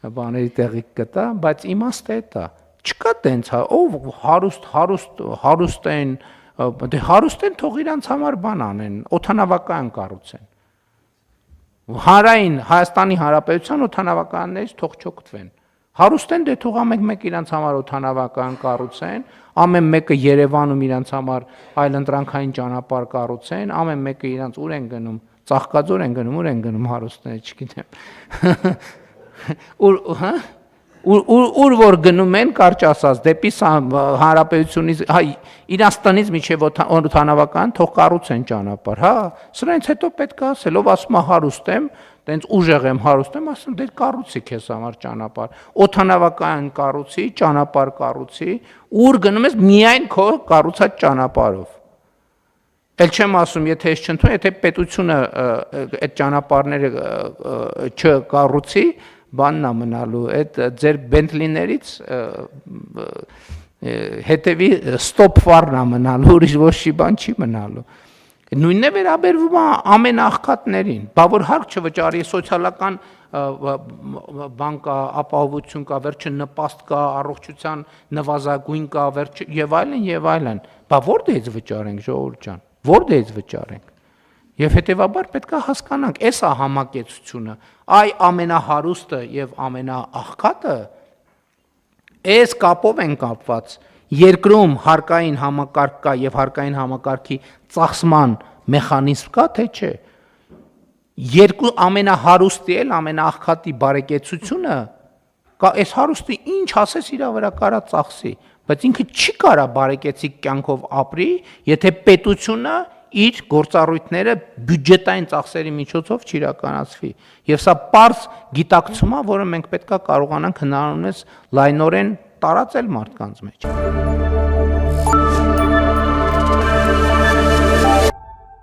բաների տեղիք կտա, բայց իմաստը է դա։ Չկա տենց, ով հարուստ են, դե հարուստ են թող իրանց համար բան անեն, օդանավակայան կառուցեն։ Հանրային Հայաստանի Հանրապետության օդանավականներից թող չօգտվեն։ Հարուստ են դե թող ամեն մեկ իրանց համար օդանավական կառուցեն, ամեն մեկը Երևանում իրանց համար այլընտրանքային ճանապարհ կառուցեն, ամեն մեկը իրանց ուր են գնում, Ծաղկաձոր են գնում, ուր են գնում հարուստները, չգիտեմ։ Ուր որ գնում են, կարճ ասած, դեպի հանրապետությունից, իրանց տնից մինչև օդանավական թող կառուցեն ճանապարհ, հա, սրանից հետո պետք է ասել, ով ասում է հարուստ եմ, տենց ուժեղ եմ, հարուստ եմ, ասում դե կառուցի քեզ համար ճանապարհ, օդանավական կառուցի, ճանապարհ կառուցի, ուր գնում ես միայն քո կառուցած ճանապարհով։ Էլ չեմ ասում, եթե ես չընդունեմ, եթե պետությունը այդ ճանապարհները չկառուցի, բանն է մնալու, այդ ձեր Բենթլիներից հետևի ստոպ ֆարն է մնալու, ուրիշ ոչ մի բան չի մնալու։ Նույնն է վերաբերվում ամեն աղքատներին, բա որ հարկ չվճարի սոցիալական բան կա, ապահովություն կա, վերջը նպաստ կա, առողջության նվազագույն կա, վերջը եւ այլն, բա որտեղից վճարենք ժողովուրդ ջան, որտեղից վճարենք։ Եվ հետևաբար պետք է հասկանանք, էս է համակեցությունը, այ ամենահարուստը եւ ամենաաղքատը էս կապով են կապված, երկրում հարկային համակարգ կա եւ հարկային համակարգի ծախսման մեխանիզմ կա, թե չէ։ Երկու ամենահարուստի էլ ամենաաղքատի բարեկեցությունը կա, այս հարուստը ինչ ասես իր վրա կարա ծախսի, բայց ինքը չի կարա բարեկեցիկ կյանքով ապրի, եթե պետությունը իր գործառույթները բյուջետային ծախսերի միջոցով չիրականացվի։ Եվ սա պարզ գիտակցում է, որը մենք պետք է կարողանանք հնարավորինս լայնորեն տարածել մարդկանց մեջ։